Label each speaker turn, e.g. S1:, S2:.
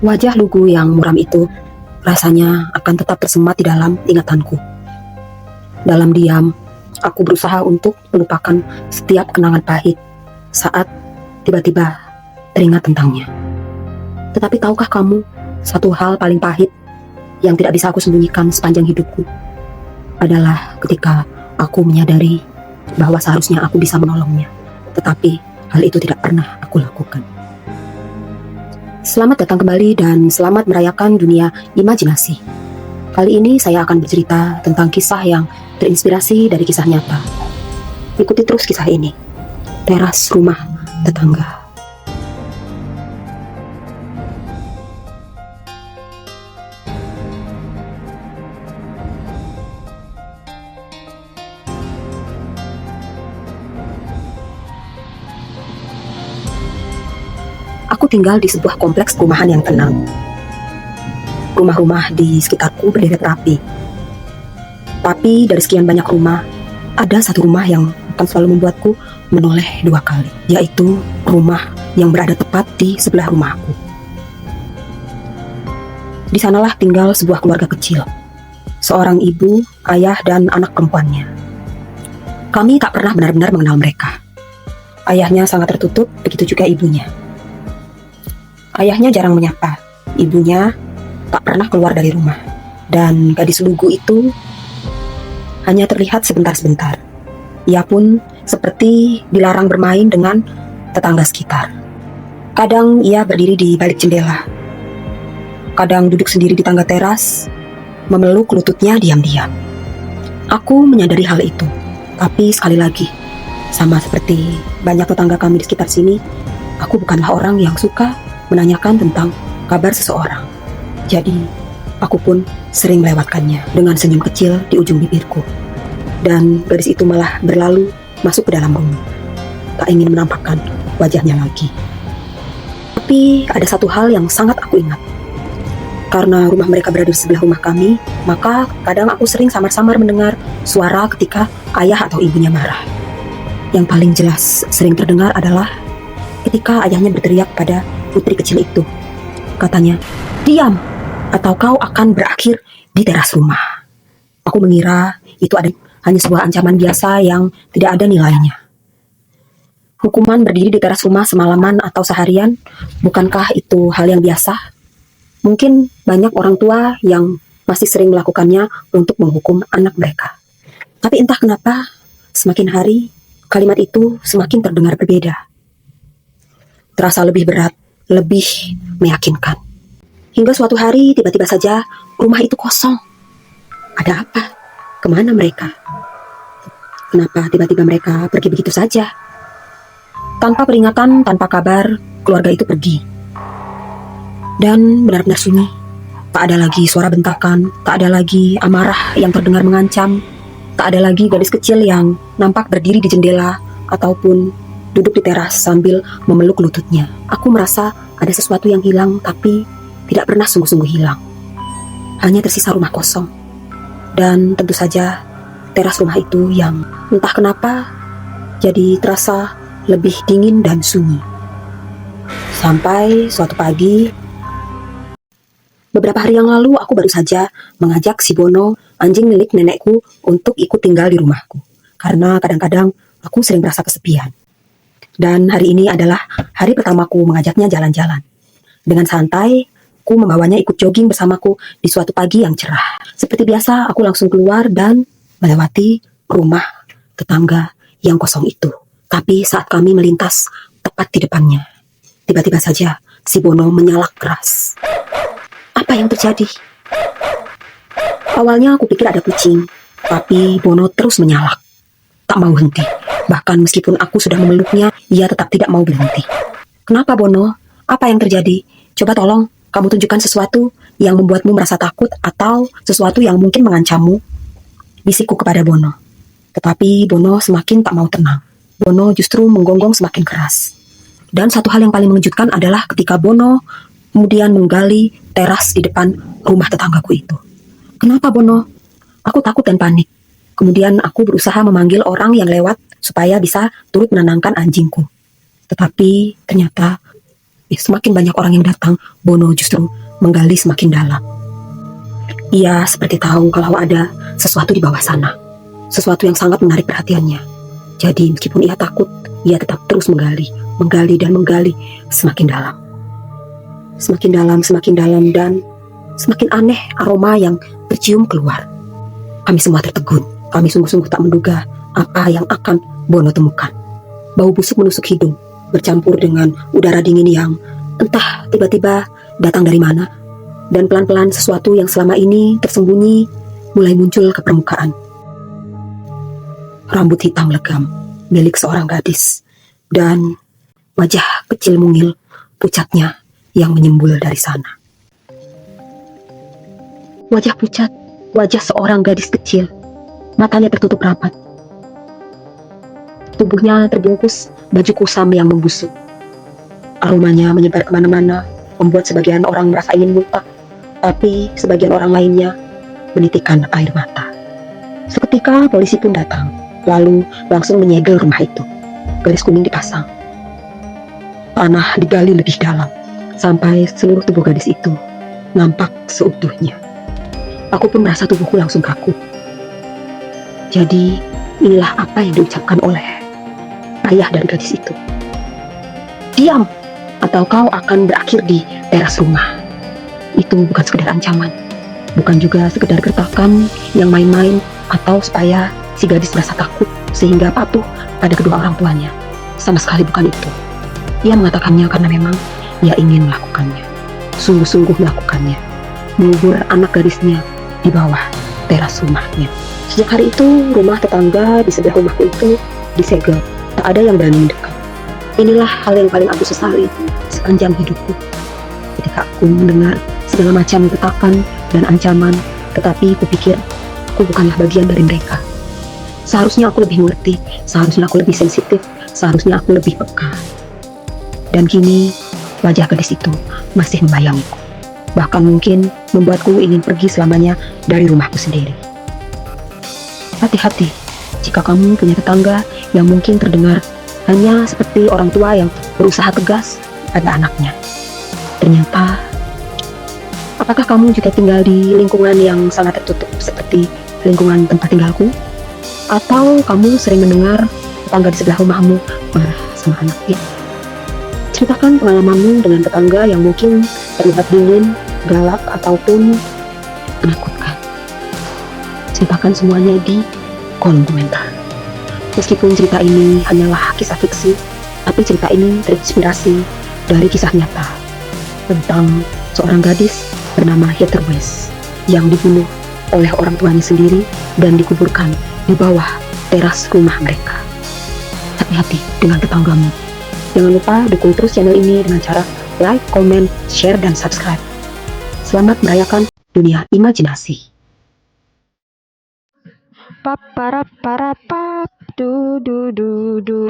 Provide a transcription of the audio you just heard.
S1: Wajah lugu yang muram itu rasanya akan tetap tersemat di dalam ingatanku. Dalam diam, aku berusaha untuk melupakan setiap kenangan pahit saat tiba-tiba teringat tentangnya. Tetapi tahukah kamu, satu hal paling pahit yang tidak bisa aku sembunyikan sepanjang hidupku adalah ketika aku menyadari bahwa seharusnya aku bisa menolongnya, tetapi hal itu tidak pernah aku lakukan. Selamat datang kembali dan selamat merayakan dunia imajinasi. Kali ini saya akan bercerita tentang kisah yang terinspirasi dari kisah nyata. Ikuti terus kisah ini. Teras rumah tetangga. Aku tinggal di sebuah kompleks perumahan yang tenang. Rumah-rumah di sekitarku berderet rapi. Tapi dari sekian banyak rumah, ada satu rumah yang akan selalu membuatku menoleh dua kali, yaitu rumah yang berada tepat di sebelah rumahku. Di sanalah tinggal sebuah keluarga kecil. Seorang ibu, ayah, dan anak perempuannya. Kami tak pernah benar-benar mengenal mereka. Ayahnya sangat tertutup, begitu juga ibunya. Ayahnya jarang menyapa, ibunya tak pernah keluar dari rumah, dan gadis lugu itu hanya terlihat sebentar-sebentar. Ia pun seperti dilarang bermain dengan tetangga sekitar. Kadang ia berdiri di balik jendela, kadang duduk sendiri di tangga teras, memeluk lututnya diam-diam. Aku menyadari hal itu, tapi sekali lagi, sama seperti banyak tetangga kami di sekitar sini, aku bukanlah orang yang suka menanyakan tentang kabar seseorang. Jadi, aku pun sering melewatkannya dengan senyum kecil di ujung bibirku. Dan gadis itu malah berlalu masuk ke dalam rumah. Tak ingin menampakkan wajahnya lagi. Tapi ada satu hal yang sangat aku ingat. Karena rumah mereka berada di sebelah rumah kami, maka kadang aku sering samar-samar mendengar suara ketika ayah atau ibunya marah. Yang paling jelas sering terdengar adalah ketika ayahnya berteriak pada putri kecil itu. Katanya, "Diam, atau kau akan berakhir di teras rumah." Aku mengira itu hanya sebuah ancaman biasa yang tidak ada nilainya. Hukuman berdiri di teras rumah semalaman atau seharian, bukankah itu hal yang biasa? Mungkin banyak orang tua yang masih sering melakukannya untuk menghukum anak mereka. Tapi entah kenapa, semakin hari, kalimat itu semakin terdengar berbeda. Terasa lebih berat, lebih meyakinkan. Hingga suatu hari tiba-tiba saja rumah itu kosong. Ada apa? Kemana mereka? Kenapa tiba-tiba mereka pergi begitu saja? Tanpa peringatan, tanpa kabar, keluarga itu pergi. Dan benar-benar sunyi. Tak ada lagi suara bentakan, tak ada lagi amarah yang terdengar mengancam, tak ada lagi gadis kecil yang nampak berdiri di jendela ataupun duduk di teras sambil memeluk lututnya. Aku merasa ada sesuatu yang hilang, tapi tidak pernah sungguh-sungguh hilang. Hanya tersisa rumah kosong. Dan tentu saja teras rumah itu yang entah kenapa jadi terasa lebih dingin dan sunyi. Sampai suatu pagi, beberapa hari yang lalu aku baru saja mengajak si Bono, anjing milik nenekku, untuk ikut tinggal di rumahku. Karena kadang-kadang aku sering merasa kesepian. Dan hari ini adalah hari pertamaku mengajaknya jalan-jalan. Dengan santai, aku membawanya ikut jogging bersamaku di suatu pagi yang cerah. Seperti biasa, aku langsung keluar dan melewati rumah tetangga yang kosong itu. Tapi saat kami melintas tepat di depannya, tiba-tiba saja si Bono menyalak keras. Apa yang terjadi? Awalnya aku pikir ada kucing, tapi Bono terus menyalak. Tak mau henti. Bahkan meskipun aku sudah memeluknya, ia tetap tidak mau berhenti. "Kenapa, Bono? Apa yang terjadi? Coba tolong, kamu tunjukkan sesuatu yang membuatmu merasa takut atau sesuatu yang mungkin mengancammu," bisikku kepada Bono. Tetapi Bono semakin tak mau tenang. Bono justru menggonggong semakin keras. Dan satu hal yang paling mengejutkan adalah ketika Bono kemudian menggali teras di depan rumah tetanggaku itu. "Kenapa, Bono?" Aku takut dan panik. Kemudian aku berusaha memanggil orang yang lewat supaya bisa turut menenangkan anjingku. Tetapi ternyata Semakin banyak orang yang datang, Bono justru menggali semakin dalam. Ia seperti tahu kalau ada sesuatu di bawah sana, sesuatu yang sangat menarik perhatiannya. Jadi meskipun ia takut, ia tetap terus menggali, menggali dan menggali semakin dalam. Semakin dalam, semakin dalam, dan semakin aneh aroma yang tercium keluar. Kami semua tertegun. Kami sungguh-sungguh tak menduga apa yang akan Bono temukan. Bau busuk menusuk hidung, bercampur dengan udara dingin yang entah tiba-tiba datang dari mana. Dan pelan-pelan sesuatu yang selama ini tersembunyi mulai muncul ke permukaan. Rambut hitam legam, milik seorang gadis. Dan wajah kecil mungil, pucatnya yang menyembul dari sana. Wajah pucat, wajah seorang gadis kecil. Matanya tertutup rapat. Tubuhnya terbungkus baju kusam yang membusuk. Aromanya menyebar kemana-mana, membuat sebagian orang merasa ingin muntah, tapi sebagian orang lainnya menitikkan air mata. Seketika polisi pun datang, lalu langsung menyegel rumah itu. Garis kuning dipasang. Tanah digali lebih dalam, sampai seluruh tubuh gadis itu nampak seutuhnya. Aku pun merasa tubuhku langsung kaku. Jadi, inilah apa yang diucapkan oleh ayah dari gadis itu. Diam, atau kau akan berakhir di teras rumah. Itu bukan sekedar ancaman, bukan juga sekedar gertakan yang main-main atau supaya si gadis merasa takut sehingga patuh pada kedua orang tuanya. Sama sekali bukan itu. Ia mengatakannya karena memang ia ingin melakukannya, sungguh-sungguh melakukannya, mengubur anak gadisnya di bawah teras rumahnya. Sejak hari itu, rumah tetangga di sebelah rumahku itu disegel. Tak ada yang berani mendekat. Inilah hal yang paling aku sesali sepanjang hidupku. Ketika aku mendengar segala macam gertakan dan ancaman, tetapi kupikir aku bukanlah bagian dari mereka. Seharusnya aku lebih mengerti, seharusnya aku lebih sensitif, seharusnya aku lebih peka. Dan kini, wajah gadis itu masih membayangiku. Bahkan mungkin membuatku ingin pergi selamanya dari rumahku sendiri. Hati-hati jika kamu punya tetangga yang mungkin terdengar hanya seperti orang tua yang berusaha tegas pada anaknya. Ternyata, apakah kamu juga tinggal di lingkungan yang sangat tertutup seperti lingkungan tempat tinggalku? Atau kamu sering mendengar tetangga di sebelah rumahmu marah sama anaknya? Ceritakan pengalamanmu dengan tetangga yang mungkin terlihat dingin, galak, ataupun menakutkan. Ceritakan semuanya di kolom komentar. Meskipun cerita ini hanyalah kisah fiksi, tapi cerita ini terinspirasi dari kisah nyata tentang seorang gadis bernama Heather West yang dibunuh oleh orang tuanya sendiri dan dikuburkan di bawah teras rumah mereka. Hati-hati dengan tetanggamu. Jangan lupa dukung terus channel ini dengan cara like, comment, share, dan subscribe. Selamat merayakan dunia imajinasi.
S2: Pap para para pap du du du du